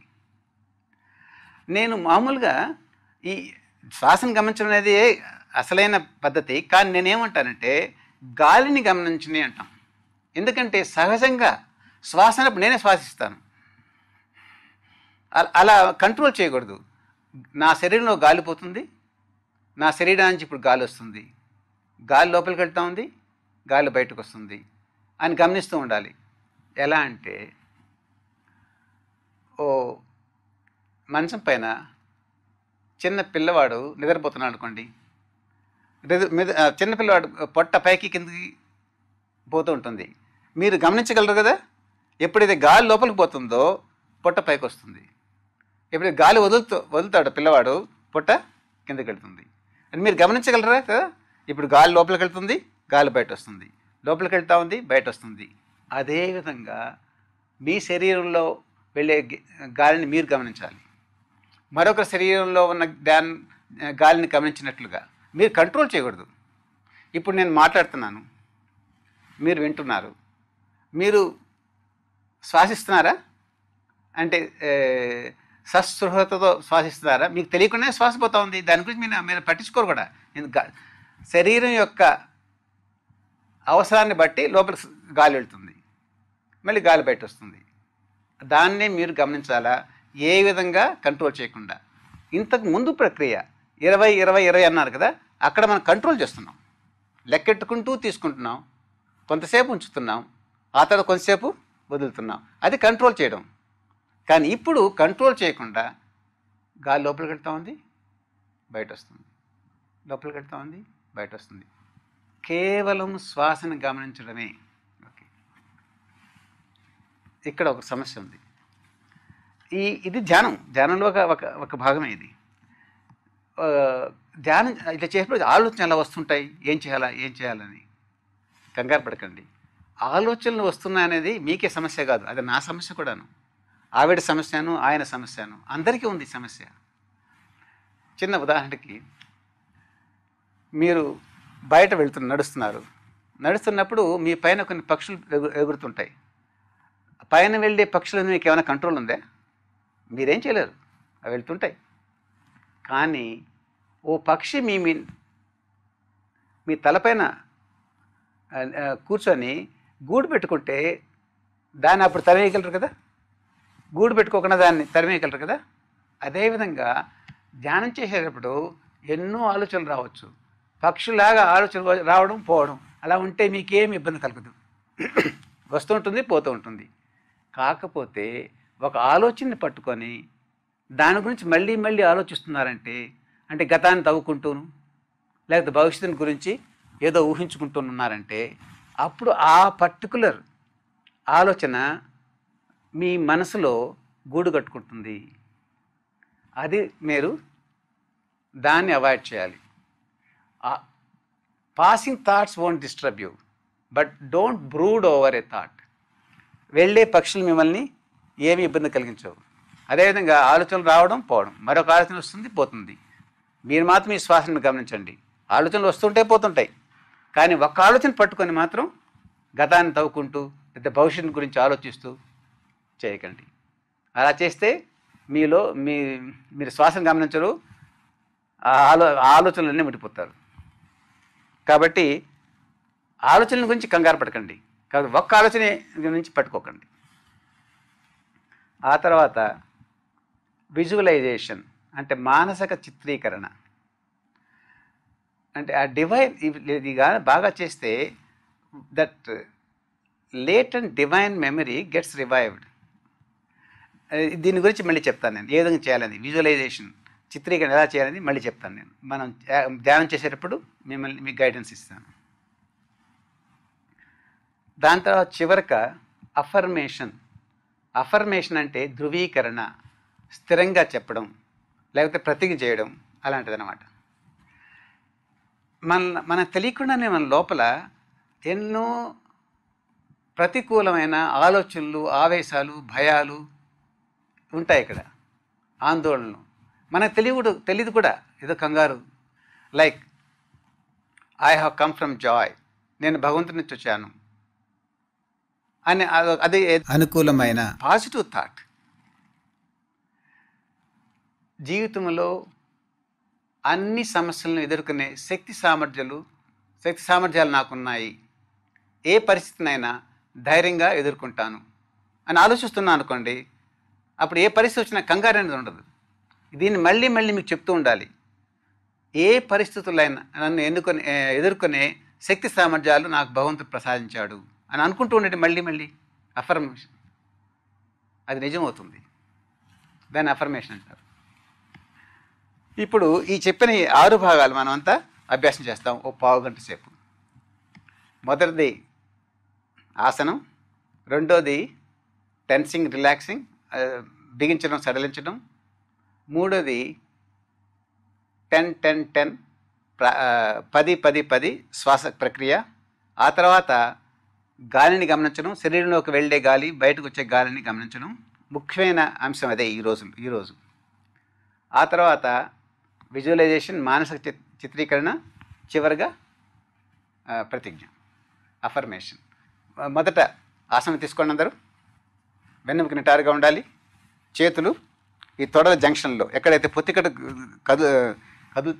నేను మామూలుగా ఈ శ్వాసను గమనించడం అనేది అసలైన పద్ధతి. కానీ నేనేమంటానంటే గాలిని గమనించని అంటాం. ఎందుకంటే సహజంగా శ్వాసనప్పుడు నేనే శ్వాసిస్తాను. అలా కంట్రోల్ చేయకూడదు. నా శరీరంలో గాలి పోతుంది, నా శరీరానికి ఇప్పుడు గాలి వస్తుంది, గాలి లోపలికి వెళ్తూ ఉంది, గాలి బయటకు వస్తుంది అని గమనిస్తూ ఉండాలి. ఎలా అంటే మంచం పైన చిన్న పిల్లవాడు నిద్రపోతున్నాడు అనుకోండి. చిన్న పిల్లవాడు పొట్ట పైకి కిందకి పోతూ ఉంటుంది. మీరు గమనించగలరు కదా. ఎప్పుడైతే గాలి లోపలికి పోతుందో పొట్ట పైకి వస్తుంది. ఎప్పుడైతే గాలి వదులుతాడు పిల్లవాడు పొట్ట కిందకి వెళ్తుంది అని మీరు గమనించగలరా కదా. ఇప్పుడు గాలి లోపలికి వెళ్తుంది, గాలి బయట వస్తుంది, లోపలికి వెళ్తూ ఉంది, బయట వస్తుంది. అదేవిధంగా మీ శరీరంలో వెళ్ళే గాలిని మీరు గమనించాలి. మరొక శరీరంలో ఉన్న గాలిని గమనించినట్లుగా మీరు కంట్రోల్ చేయకూడదు. ఇప్పుడు నేను మాట్లాడుతున్నాను, మీరు వింటున్నారు. మీరు శ్వాసిస్తున్నారా అంటే సస్పృహతతో శ్వాసిస్తున్నారా? మీకు తెలియకుండానే శ్వాస పోతా ఉంది. దాని గురించి మీరు పట్టించుకోరు కూడా. శరీరం యొక్క అవసరాన్ని బట్టి లోపల గాలి వెళ్తుంది, మళ్ళీ గాలి బయట వస్తుంది. దాన్నే మీరు గమనించాలా, ఏ విధంగా కంట్రోల్ చేయకుండా. ఇంతకు ముందు ప్రక్రియ 20-20-20 అన్నారు కదా, అక్కడ మనం కంట్రోల్ చేస్తున్నాం, లెక్కెట్టుకుంటూ తీసుకుంటున్నాం, కొంతసేపు ఉంచుతున్నాం, ఆ తర్వాత కొంతసేపు వదులుతున్నాం. అది కంట్రోల్ చేయడం. కానీ ఇప్పుడు కంట్రోల్ చేయకుండా గాలి లోపలికి వెళ్తూ ఉంది, బయట వస్తుంది, లోపలికి వెళ్తూ ఉంది, బయట వస్తుంది. కేవలం శ్వాసను గమనించడమే. ఓకే, ఇక్కడ ఒక సమస్య ఉంది. ఇది ధ్యానంలో ఒక భాగమే ఇది. ధ్యానం ఇట్లా చేసినప్పుడు ఆలోచన ఎలా వస్తుంటాయి, ఏం చేయాలని కంగారు పడకండి. ఆలోచనలు వస్తున్నాయనేది మీకే సమస్య కాదు, అది నా సమస్య కూడాను. ఆవిడ సమస్యను, ఆయన సమస్యను, అందరికీ ఉంది సమస్య. చిన్న ఉదాహరణకి, మీరు బయట నడుస్తున్నప్పుడు మీ పైన కొన్ని పక్షులు ఎగురుతుంటాయి. పైన వెళ్ళే పక్షులను మీకు ఏమైనా కంట్రోల్ ఉందా? మీరేం చేయలేరు, అవి వెళ్తుంటాయి. కానీ ఓ పక్షి మీ తలపైన కూర్చొని గూడు పెట్టుకుంటే దాన్ని అప్పుడు తరిమేయగలరు కదా, గూడు పెట్టుకోకుండా దాన్ని తరిమేయగలరు కదా. అదేవిధంగా ధ్యానం చేసేటప్పుడు ఎన్నో ఆలోచనలు రావచ్చు, పక్షులాగా ఆలోచనలు రావడం పోవడం. అలా ఉంటే మీకేం ఇబ్బంది కలగదు, వస్తూ ఉంటుంది, పోతూ ఉంటుంది. కాకపోతే ఒక ఆలోచనని పట్టుకొని దాని గురించి మళ్ళీ మళ్ళీ ఆలోచిస్తున్నారంటే, అంటే గతాన్ని తవ్వుకుంటూను లేకపోతే భవిష్యత్తుని గురించి ఏదో ఊహించుకుంటున్నారంటే, అప్పుడు ఆ పర్టికులర్ ఆలోచన మీ మనసులో గూడు కట్టుకుంటుంది. అది మీరు దాన్ని అవాయిడ్ చేయాలి. Passing thoughts won't disturb you, but don't brood over a thought. వెళ్ళే పక్షులు మిమ్మల్ని ఏమీ ఇబ్బంది కలిగించవు. అదేవిధంగా ఆలోచనలు రావడం పోవడం, మరొక ఆలోచన వస్తుంది, పోతుంది. మీరు మాత్రం ఈ శ్వాసను గమనించండి. ఆలోచనలు వస్తుంటే పోతుంటాయి, కానీ ఒక్క ఆలోచన పట్టుకొని మాత్రం గతాన్ని తవ్వుకుంటూ లేదా భవిష్యత్తు గురించి ఆలోచిస్తూ చేయకండి. అలా చేస్తే మీరు శ్వాసను గమనించరు, ఆలోచనలన్నీ ముడిపోతారు. కాబట్టి ఆలోచనల గురించి కంగారు పడకండి, కాబట్టి ఒక్క ఆలోచన గురించి పట్టుకోకండి. ఆ తర్వాత విజువలైజేషన్ అంటే మానసిక చిత్రీకరణ. అంటే ఆ డివైన్ ఇది బాగా చేస్తే that latent divine memory gets revived. దీని గురించి మళ్ళీ చెప్తాను నేను, ఏ విధంగా చేయాలని. విజువలైజేషన్ చిత్రీకరణ ఎలా చేయాలని మళ్ళీ చెప్తాను నేను. మనం ధ్యానం చేసేటప్పుడు మీకు గైడెన్స్ ఇస్తాను. దాని తర్వాత చివరిగా అఫర్మేషన్ అంటే ధృవీకరణ, స్థిరంగా చెప్పడం లేకపోతే ప్రతిజ్ఞ చేయడం అలాంటిది అన్నమాట. మనకు తెలియకుండానే మన లోపల ఎన్నో ప్రతికూలమైన ఆలోచనలు, ఆవేశాలు, భయాలు ఉంటాయి. ఇక్కడ ఆందోళనలు మనకు తెలియదు కూడా. ఏదో కంగారు, like I have come from Joy, నేను భగవంతుని నుంచి వచ్చాను అని, అది అనుకూలమైన పాజిటివ్ థాట్. జీవితంలో అన్ని సమస్యలను ఎదుర్కొనే శక్తి సామర్థ్యాలు నాకున్నాయి, ఏ పరిస్థితినైనా ధైర్యంగా ఎదుర్కొంటాను అని ఆలోచిస్తున్నాను అనుకోండి. అప్పుడు ఏ పరిస్థితి వచ్చినా కంగారు అనేది ఉండదు. దీన్ని మళ్ళీ మళ్ళీ మీకు చెప్తూ ఉండాలి. ఏ పరిస్థితులైనా నన్ను ఎదుర్కొనే శక్తి సామర్థ్యాలు నాకు భగవంతుడు ప్రసాదించాడు అని అనుకుంటూ ఉండేది మళ్ళీ మళ్ళీ. అఫర్మేషన్, అది నిజమవుతుంది. దాన్ని అఫర్మేషన్ అంటారు. ఇప్పుడు ఈ చెప్పిన 6 భాగాలు మనం అంతా అభ్యాసం చేస్తాం ఓ పావు గంట సేపు. మొదటిది ఆసనం, రెండోది టెన్సింగ్ రిలాక్సింగ్, బిగించడం సడలించడం, మూడోది 10-10-10 10-10-10 శ్వాస ప్రక్రియ. ఆ తర్వాత గాలిని గమనించడం, శరీరంలోకి వెళ్ళే గాలి, బయటకు వచ్చే గాలిని గమనించడం ముఖ్యమైన అంశం అదే ఈరోజు. ఆ తర్వాత విజువలైజేషన్, మానసిక చిత్రీకరణ, చివరిగా ప్రతిజ్ఞ, అఫర్మేషన్. మొదట ఆసనం తీసుకోండి అందరూ. వెన్నెముక నిటారుగా ఉండాలి, చేతులు ఈ తొడల జంక్షన్లో ఎక్కడైతే పొత్తికట్ట కదు కదు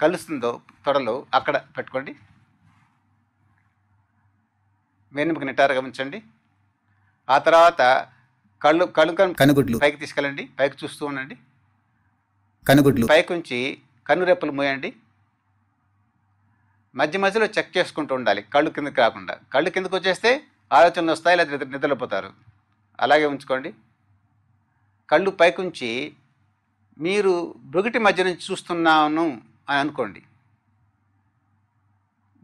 కలుస్తుందో తొడలో అక్కడ పెట్టుకోండి. వెన్నెముక నిటారుగా ఉంచండి. ఆ తర్వాత కనుగుడ్లు పైకి తీసుకెళ్ళండి. పైకి చూస్తూ ఉండండి. కనుగుడ్లు పైకి ఉంచి కన్నురెప్పలు మూయండి. మధ్య మధ్యలో చెక్ చేసుకుంటూ ఉండాలి, కళ్ళు కిందకి రాకుండా. కళ్ళు కిందకు వచ్చేస్తే ఆలోచనలు వస్తాయి, లేదా నిద్రపోతారు. అలాగే ఉంచుకోండి. కళ్ళు పైకుంచి మీరు బ్రుగిటి మధ్య నుంచి చూస్తున్నాను అని అనుకోండి.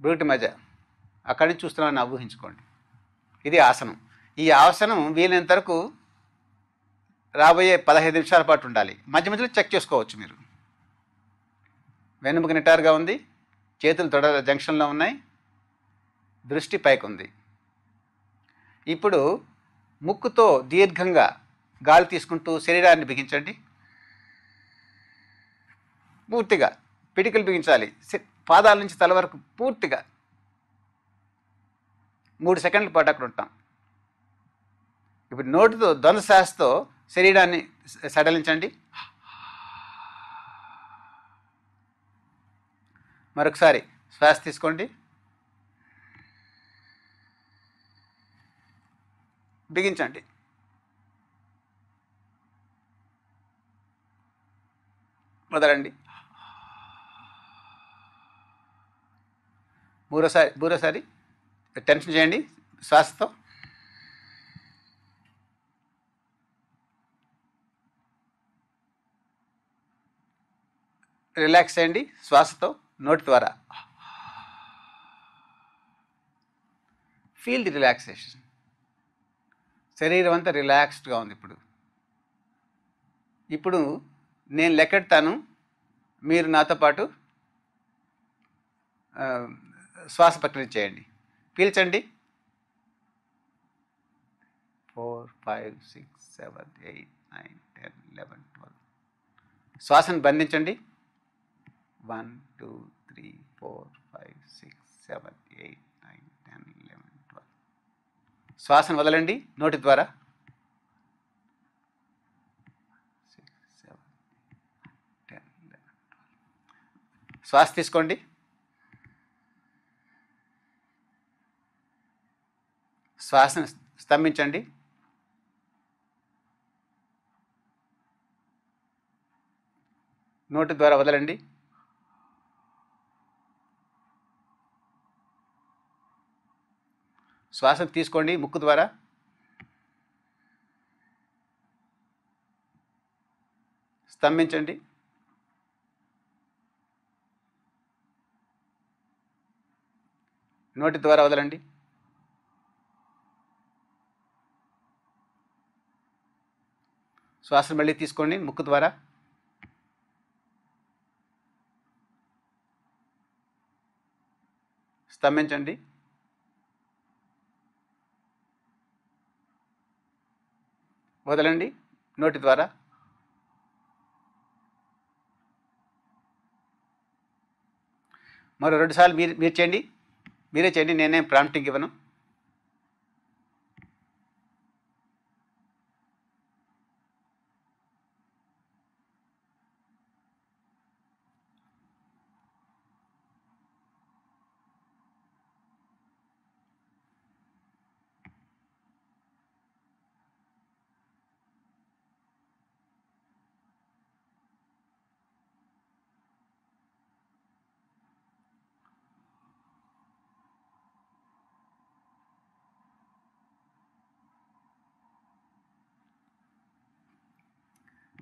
బ్రుగిటి మధ్య అక్కడి నుంచి చూస్తున్నాను ఊహించుకోండి. ఇది ఆసనం. ఈ ఆసనం వీలైనంత వరకు రాబోయే 15 నిమిషాల పాటు ఉండాలి. మధ్య మధ్యలో చెక్ చేసుకోవచ్చు మీరు. వెన్నెముక నిటారుగా ఉంది, చేతులు తొడ జంక్షన్లో ఉన్నాయి, దృష్టి పైకి ఉంది. ఇప్పుడు ముక్కుతో దీర్ఘంగా గాలి తీసుకుంటూ శరీరాన్ని బిగించండి. పూర్తిగా పిడికిలు బిగించాలి. పాదాల నుంచి తల వరకు పూర్తిగా 3 సెకండ్ల పాటు అక్కడ ఉంటాం. ఇప్పుడు నోటితో ద్వంద్వ శ్వాసతో శరీరాన్ని సడలించండి. మరొకసారి శ్వాస తీసుకోండి, బిగించండి. వదలండి. మూడోసారి టెన్షన్ చేయండి శ్వాసతో. రిలాక్స్ చేయండి శ్వాసతో నోటి ద్వారా. Feel the relaxation. శరీరం అంతా రిలాక్స్డ్గా ఉంది. ఇప్పుడు నేను లెక్కెడతాను, మీరు నాతో పాటు శ్వాస ప్రక్రియ చేయండి. పీల్చండి. 4, 5, 6, 7, 8, 9, 10, 11, 12. శ్వాసను బంధించండి. 1, 2, 3, 4, 5, 6, 7, 8, 9, 10, 11, 12. శ్వాసను వదలండి నోటి ద్వారా. 6, 7, 10, 11, 12. శ్వాస తీసుకోండి. శ్వాసను స్తంభించండి. నోటి ద్వారా వదలండి. శ్వాస తీసుకోండి ముక్కు ద్వారా. స్తంభించండి. నోటి ద్వారా వదలండి. శ్వాసను మళ్ళీ తీసుకోండి ముక్కు ద్వారా. స్తంభించండి. వదలండి నోటి ద్వారా. మరో 2 సార్లు మీరు చేయండి. మీరే చేయండి, నేనేం ప్రాంప్టింగ్ ఇవ్వను.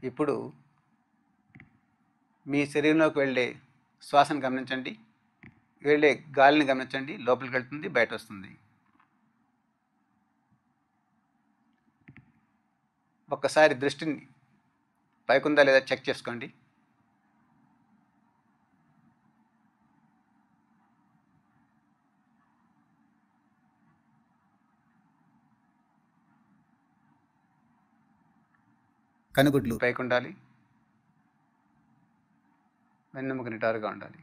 ఇప్పుడు మీ శరీరంలోకి వెళ్ళే శ్వాసను గమనించండి. వెళ్ళే గాలిని గమనించండి. లోపలికి వెళ్తుంది, బయట వస్తుంది. ఒక్కసారి దృష్టిని పైకుందా లేదా చెక్ చేసుకోండి. కనుగుడ్లు పైకి ఉండాలి. వెన్నెముక నిటారుగా ఉండాలి.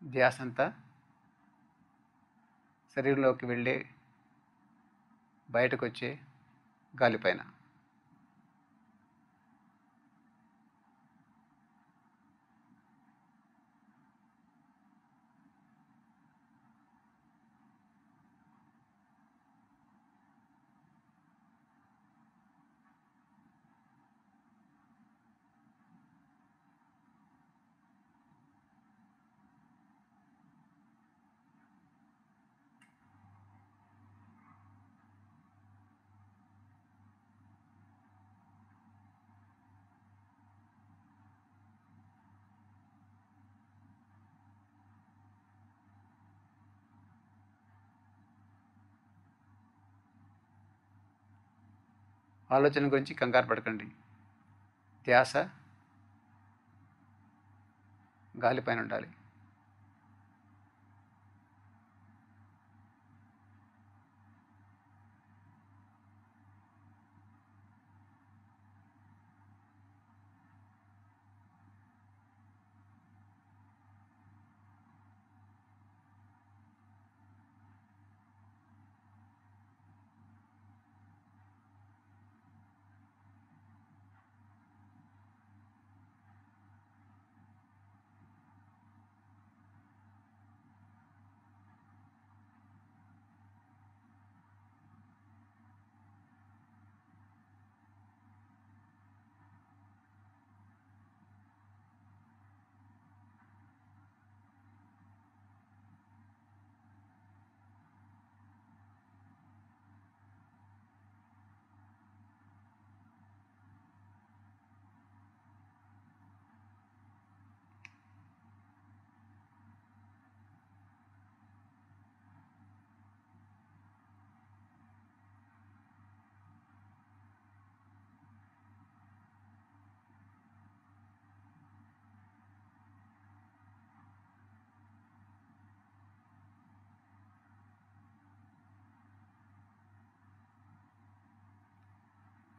ధ్యాస అంతా శరీరంలోకి వెళ్ళే, బయటకు వచ్చే గాలిపైన. ఆలోచన గురించి కంగారు పడకండి. ధ్యాస గాలిపైన ఉండాలి.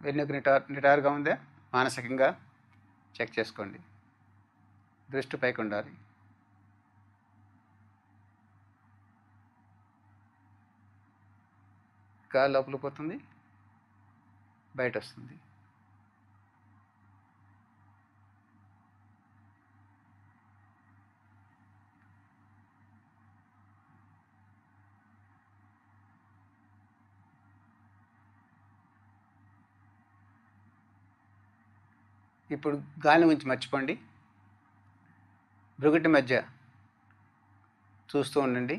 వెన్నుకు నిటారుగా ఉందే మానసికంగా చెక్ చేసుకోండి. దృష్టి పైకి ఉండాలి. గాలి లోపల పోతుంది, బయట వస్తుంది. ఇప్పుడు గాలి గురించి మర్చిపోండి. భృగుటి మధ్య చూస్తూ ఉండండి.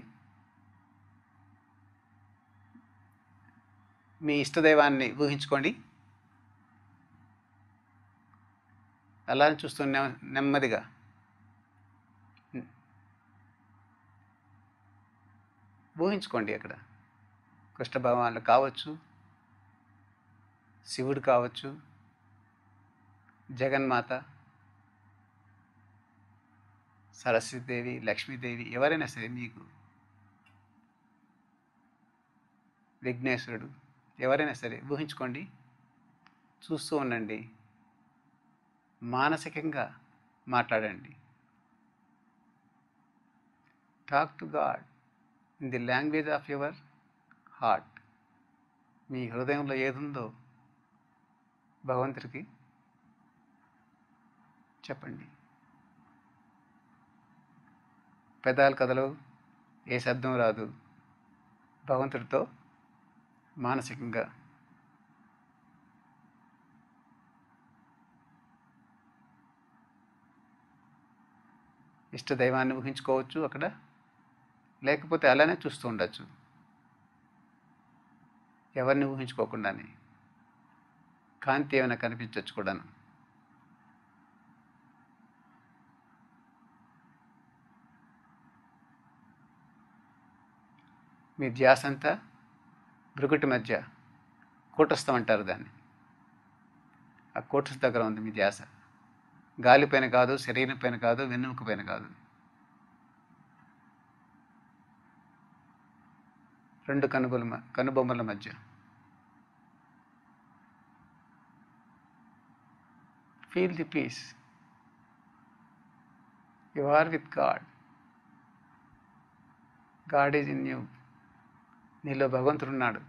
మీ ఇష్టదైవాన్ని ఊహించుకోండి. అలానే చూస్తూ నెమ్మదిగా ఊహించుకోండి. అక్కడ కృష్ణ భగవానుడు కావచ్చు, శివుడు కావచ్చు, జగన్మాత, సరస్వతీదేవి, లక్ష్మీదేవి, ఎవరైనా సరే, మీకు విఘ్నేశ్వరుడు, ఎవరైనా సరే ఊహించుకోండి. చూస్తూ ఉండండి. మానసికంగా మాట్లాడండి. Talk to God in the language of your heart. మీ హృదయంలో ఏదుందో భగవంతుడికి చెప్పండి. పెదాలు కదలవు, ఏ శబ్దం రాదు. భగవంతుడితో మానసికంగా ఇష్టదైవాన్ని ఊహించుకోవచ్చు అక్కడ, లేకపోతే అలానే చూస్తూ ఉండొచ్చు. ఎవరిని ఊహించుకోకుండానే కాంతి ఏమైనా కనిపించవచ్చు కూడాను. మీ ధ్యాస అంతా భృగుటి మధ్య కూటస్థం అంటారు దాన్ని. ఆ కూటస్థ దగ్గర ఉంది మీ ధ్యాస. గాలిపైన కాదు, శరీరం పైన కాదు, వెన్నెముక పైన కాదు. రెండు కనుబొమ్మల మధ్య. Feel the peace. You are with God. God is in you. నీలో భగవంతుడు ఉన్నాడు.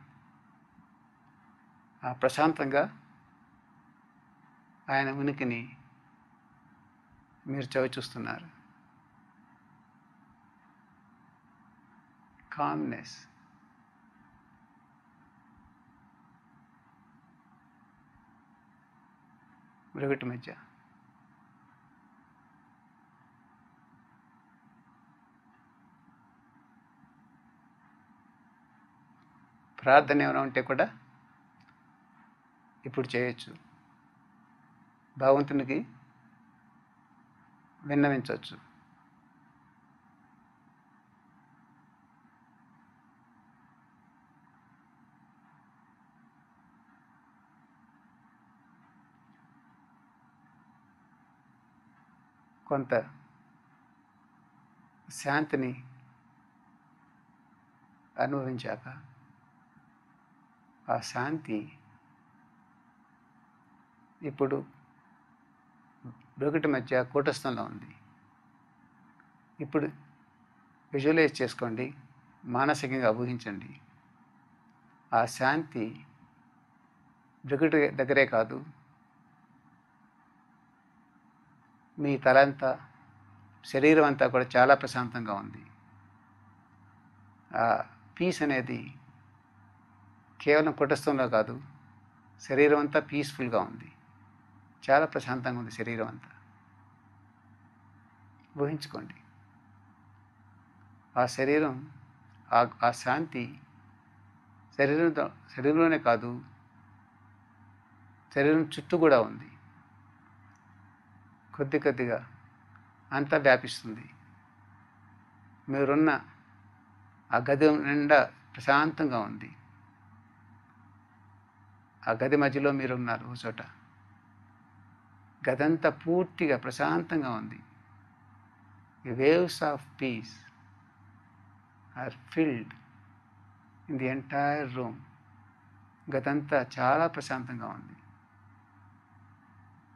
ఆ ప్రశాంతంగా ఆయన ఉనికిని మీరు చవి చూస్తున్నారు. కామ్నెస్. బ్రవిటి మధ్య ప్రార్థన ఏమైనా ఉంటే కూడా ఇప్పుడు చేయొచ్చు. భగవంతునికి విన్నవించవచ్చు. కొంత శాంతిని అనుభవించాక ఆ శాంతి ఇప్పుడు బ్రొకటి మధ్య కూటస్థంలో ఉంది. ఇప్పుడు విజువలైజ్ చేసుకోండి, మానసికంగా ఊహించండి. ఆ శాంతి బ్రొకటి దగ్గరే కాదు, మీ తలంతా, శరీరం అంతా కూడా చాలా ప్రశాంతంగా ఉంది. ఆ పీస్ అనేది కేవలం కుటస్థంలో కాదు, శరీరం అంతా పీస్ఫుల్గా ఉంది, చాలా ప్రశాంతంగా ఉంది శరీరం అంతా. ఊహించుకోండి ఆ శరీరం, ఆ శాంతి శరీరంలోనే కాదు, శరీరం చుట్టూ కూడా ఉంది. కొద్ది కొద్దిగా అంతా వ్యాపిస్తుంది. మీరున్న ఆ గది నిండా ప్రశాంతంగా ఉంది. ఆ గది మధ్యలో మీరున్నారు ఒక చోట. గదంతా పూర్తిగా ప్రశాంతంగా ఉంది. The waves of peace are filled in the entire room. గదంతా చాలా ప్రశాంతంగా ఉంది.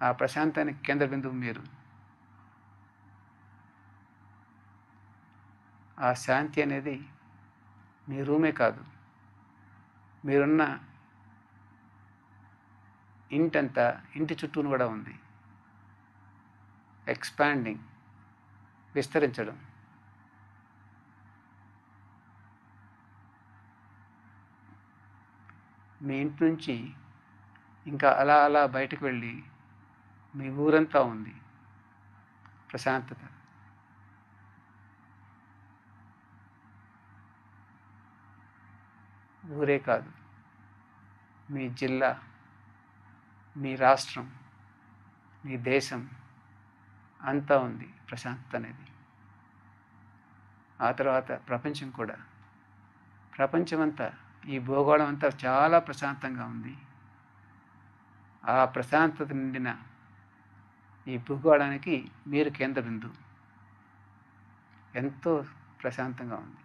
ఆ ప్రశాంతానికి కేంద్ర బిందువు మీరు. ఆ శాంతి అనేది మీ రూమే కాదు, మీరున్న ఇంటి చుట్టూను కూడా ఉంది. ఎక్స్పాండింగ్, విస్తరించడం. మీ ఇంటి నుంచి ఇంకా అలా అలా బయటకు వెళ్ళి మీ ఊరంతా ఉంది ప్రశాంతత. ఊరే కాదు, మీ జిల్లా, మీ రాష్ట్రం, మీ దేశం అంతా ఉంది ప్రశాంతత అనేది. ఆ తర్వాత ప్రపంచం కూడా, ప్రపంచమంతా, ఈ భూగోళం అంతా చాలా ప్రశాంతంగా ఉంది. ఆ ప్రశాంతత నిండిన ఈ భూగోళానికి మీరు కేంద్ర బిందువు. ఎంతో ప్రశాంతంగా ఉంది.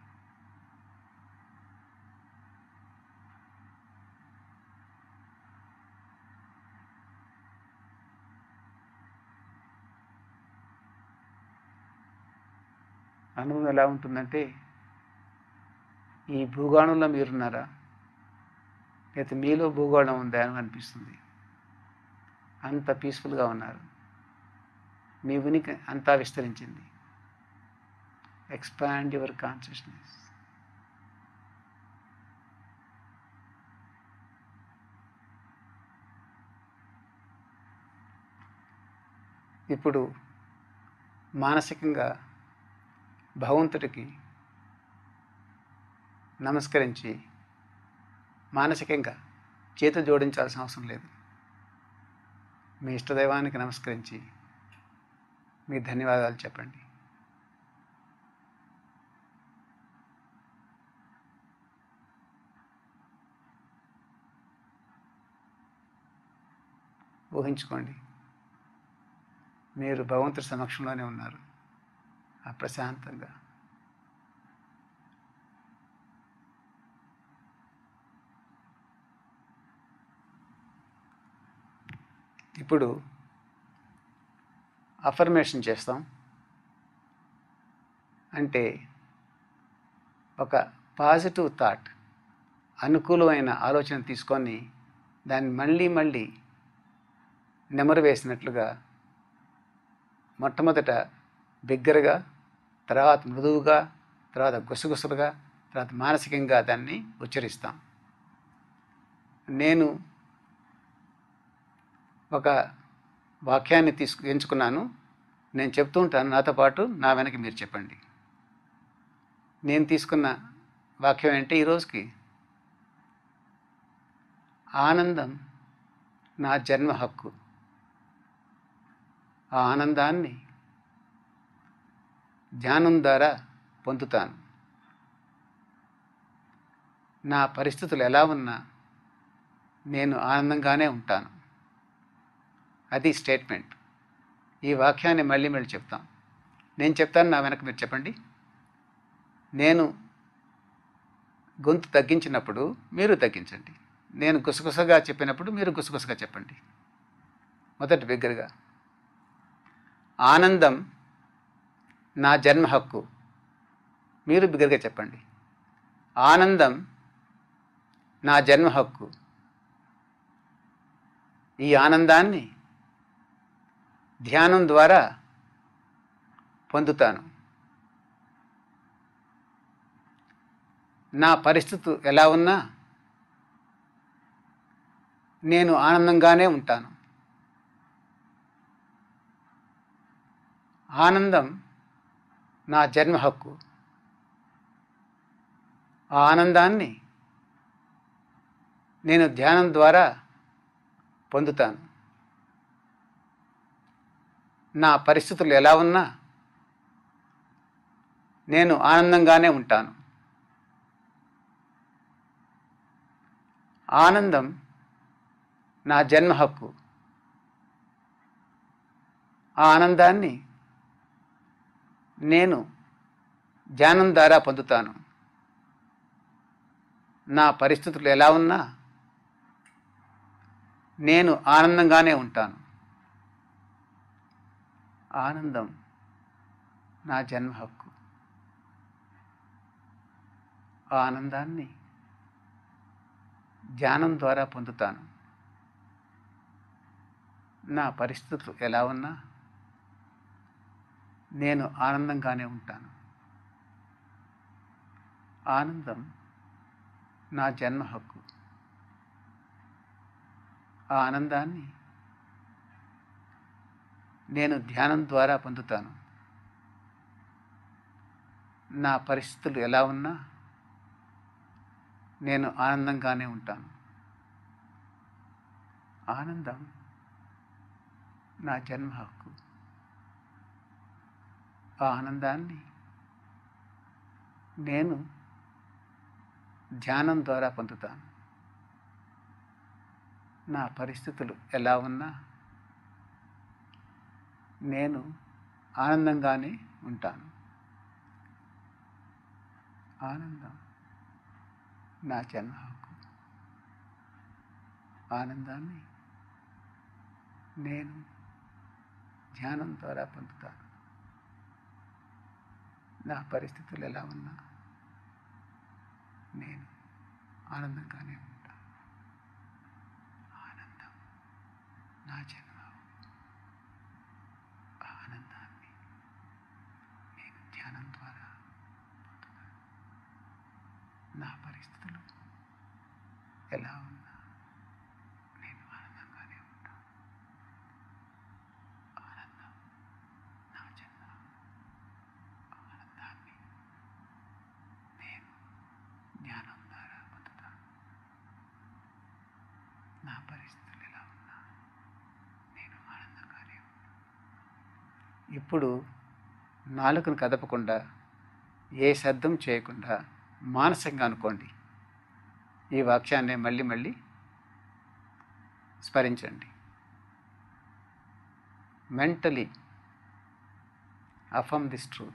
అనుభవం ఎలా ఉంటుందంటే, ఈ భూగోళంలో మీరున్నారా, లేకపోతే మీలో భూగోళం ఉందా అని అనిపిస్తుంది. అంత పీస్ఫుల్గా ఉన్నారు. మీ ఉనికి అంతా విస్తరించింది. Expand your consciousness. ఇప్పుడు మానసికంగా భగవంతుడికి నమస్కరించి, మానసికంగా చేతులు జోడించాల్సిన అవసరం లేదు. మీ ఇష్టదైవానికి నమస్కరించి మీ ధన్యవాదాలు చెప్పండి. ఊహించుకోండి, మీరు భగవంతుడి సమక్షంలోనే ఉన్నారు, ప్రశాంతంగా. ఇప్పుడు అఫర్మేషన్ చేస్తాం. అంటే ఒక పాజిటివ్ థాట్, అనుకూలమైన ఆలోచన తీసుకొని దాన్ని మళ్ళీ మళ్ళీ నెమరు వేసినట్లుగా మొట్టమొదట బిగ్గరగా, తర్వాత మృదువుగా, తర్వాత గుసగుసలుగా, తర్వాత మానసికంగా దాన్ని ఉచ్చరిస్తాం. నేను ఒక వాక్యాన్ని ఎంచుకున్నాను. నేను చెప్తూ ఉంటాను, నాతో పాటు నా వెనక మీరు చెప్పండి. నేను తీసుకున్న వాక్యం ఏంటి ఈరోజుకి? ఆనందం నా జన్మ హక్కు. ఆ ఆనందాన్ని ధ్యానం ద్వారా పొందుతాను. నా పరిస్థితులు ఎలా ఉన్నా నేను ఆనందంగానే ఉంటాను. అది స్టేట్మెంట్. ఈ వాక్యాన్ని మళ్ళీ మళ్ళీ చెప్తాం. నేను చెప్తాను, నా వెనక మీరు చెప్పండి. నేను గొంతు తగ్గించినప్పుడు మీరు తగ్గించండి. నేను గుసగుసగా చెప్పినప్పుడు మీరు గుసగుసగా చెప్పండి. మొదటి బిగ్గరగా. ఆనందం నా జన్మ హక్కు. మీరు బిగ్గరగా చెప్పండి. ఆనందం నా జన్మ హక్కు. ఈ ఆనందాన్ని ధ్యానం ద్వారా పొందుతాను. నా పరిస్థితి ఎలా ఉన్నా నేను ఆనందంగానే ఉంటాను. ఆనందం నా జన్మ హక్కు. ఆ ఆనందాన్ని నేను ధ్యానం ద్వారా పొందుతాను. నా పరిస్థితులు ఎలా ఉన్నా నేను ఆనందంగానే ఉంటాను. ఆనందం నా జన్మ హక్కు. ఆ ఆనందాన్ని నేను ధ్యానం ద్వారా పొందుతాను. నా పరిస్థితులు ఎలా ఉన్నా నేను ఆనందంగానే ఉంటాను. ఆనందం నా జన్మ హక్కు. ఆ ఆనందాన్ని ధ్యానం ద్వారా పొందుతాను. నా పరిస్థితులు ఎలా ఉన్నా నేను ఆనందంగానే ఉంటాను. ఆనందం నా జన్మ హక్కు. ఆ ఆనందాన్ని నేను ధ్యానం ద్వారా పొందుతాను. నా పరిస్థితులు ఎలా ఉన్నా నేను ఆనందంగానే ఉంటాను. ఆనందం నా జన్మ హక్కు. ఆ ఆనందాన్ని నేను ధ్యానం ద్వారా పొందుతాను. నా పరిస్థితులు ఎలా ఉన్నా నేను ఆనందంగానే ఉంటాను. ఆనందం నా జన్మ హక్కు. ఆనందాన్ని నేను ధ్యానం ద్వారా పొందుతాను. నా పరిస్థితులు ఎలా ఉన్నా నేను ఆనందంగానే ఉంటాను. ఆనందం నా జన్మ హక్కు. ఆనందాన్ని నేను ధ్యానం ద్వారా పొందుతాను. నా పరిస్థితులు ఎలా ఉన్నా నేను ఆనందంగానే ఉంటాను. ఆనందం నా జన్మ. ఆనందాన్ని నేను ధ్యానం ద్వారా పొందుతాను. నా పరిస్థితులు ఎలా ఉన్నా నేను ఆనందంగానే ఉంటాను. ఇప్పుడు నాలుకను కదపకుండా, ఏ శబ్దం చేయకుండా మానసికంగా అనుకోండి. ఈ వాక్యాన్ని మళ్ళీ మళ్ళీ స్మరించండి. Mentally affirm this truth.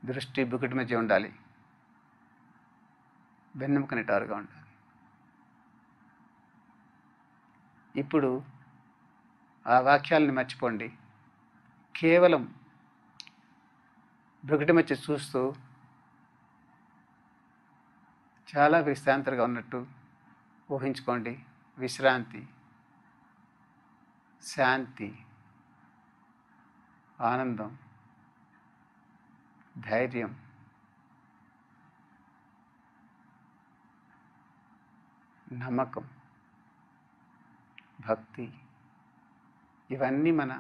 దృష్టి బుకుటి మధ్య ఉండాలి. వెన్నెముక నిటారుగా ఉండాలి. ఇప్పుడు ఆ వాక్యాలని మర్చిపోండి. కేవలం బుకుటి మధ్య చూస్తూ చాలా విశ్రాంతిగా ఉన్నట్టు ఊహించుకోండి. విశ్రాంతి, శాంతి, ఆనందం, ధైర్యం, నమ్మకం, భక్తి, ఇవన్నీ మన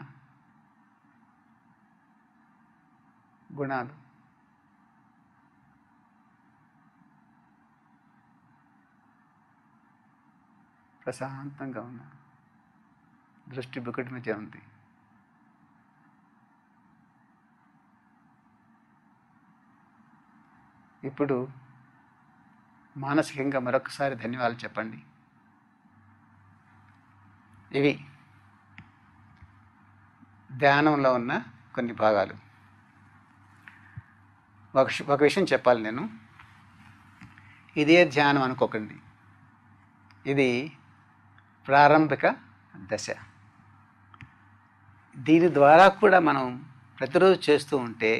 గుణాలు. ప్రశాంతంగా ఉన్న దృష్టి బుకుటి మధ్య ఉంది. ఇప్పుడు మానసికంగా మరొకసారి ధన్యవాదాలు చెప్పండి. ఇవి ధ్యానంలో ఉన్న కొన్ని భాగాలు. ఒక విషయం చెప్పాలి నేను. ఇదే ధ్యానం అనుకోకండి. ఇది ప్రారంభిక దశ. దీని ద్వారా కూడా మనం ప్రతిరోజు చేస్తూ ఉంటే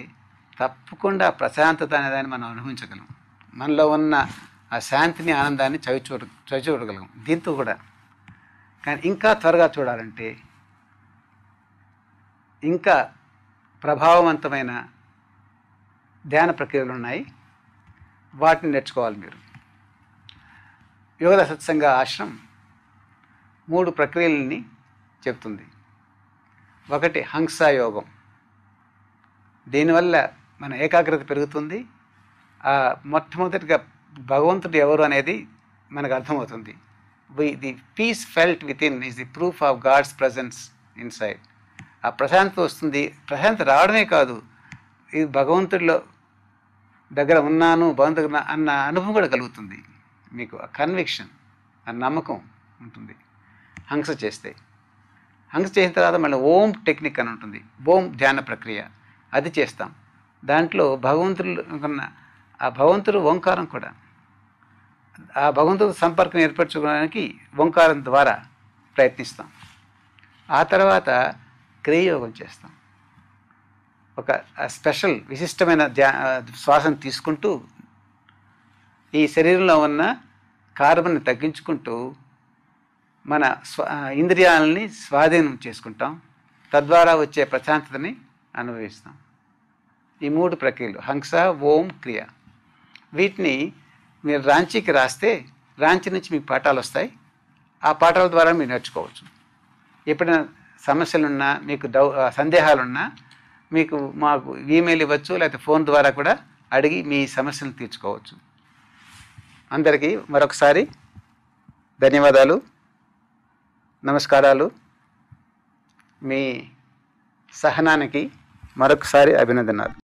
తప్పకుండా ప్రశాంతత అనేదాన్ని మనం అనుభవించగలం. మనలో ఉన్న ఆ శాంతిని, ఆనందాన్ని చవిచూడగలం దీంతో కూడా. కానీ ఇంకా త్వరగా చూడాలంటే ఇంకా ప్రభావవంతమైన ధ్యాన ప్రక్రియలు ఉన్నాయి. వాటిని నేర్చుకోవాలి మీరు. యోగ సత్సంగ ఆశ్రమం 3 ప్రక్రియలని చెప్తుంది. ఒకటి హంసా యోగం. దీనివల్ల మన ఏకాగ్రత పెరుగుతుంది. మొట్టమొదటిగా భగవంతుడు ఎవరు అనేది మనకు అర్థమవుతుంది. The peace felt within is the proof of God's presence inside. ఆ ప్రశాంతత వస్తుంది. ప్రశాంతత రావడమే కాదు, ఇది భగవంతుడిలో దగ్గర ఉన్నాను, భగవంతుడు అన్న అనుభవం కూడా కలుగుతుంది. మీకు ఆ కన్విక్షన్, ఆ నమ్మకం ఉంటుంది హంస చేస్తే. హంస చేసిన తర్వాత మళ్ళీ ఓం టెక్నిక్ అని ఉంటుంది. ఓం ధ్యాన ప్రక్రియ, అది చేస్తాం. దాంట్లో ఆ భగవంతుడు ఓంకారం కూడా. ఆ భగవంతుడు సంపర్కం ఏర్పరచుకోవడానికి ఓంకారం ద్వారా ప్రయత్నిస్తాం. ఆ తర్వాత క్రియాయోగం చేస్తాం. ఒక స్పెషల్ విశిష్టమైన శ్వాసను తీసుకుంటూ ఈ శరీరంలో ఉన్న కార్బన్ని తగ్గించుకుంటూ మన ఇంద్రియాలని స్వాధీనం చేసుకుంటాం. తద్వారా వచ్చే ప్రశాంతతని అనుభవిస్తాం. ఈ 3 ప్రక్రియలు హంస, ఓం, క్రియ. వీటిని మీరు రాంచీకి రాస్తే రాంచీ నుంచి మీకు పాఠాలు వస్తాయి. ఆ పాఠాల ద్వారా మీరు నేర్చుకోవచ్చు. ఎప్పుడైనా సమస్యలున్నా, మీకు సందేహాలున్నా మాకు ఈమెయిల్ ఇవ్వచ్చు, లేకపోతే ఫోన్ ద్వారా కూడా అడిగి మీ సమస్యలను తీర్చుకోవచ్చు. అందరికీ మరొకసారి ధన్యవాదాలు, నమస్కారాలు. మీ సహనానికి మరొకసారి అభినందనలు.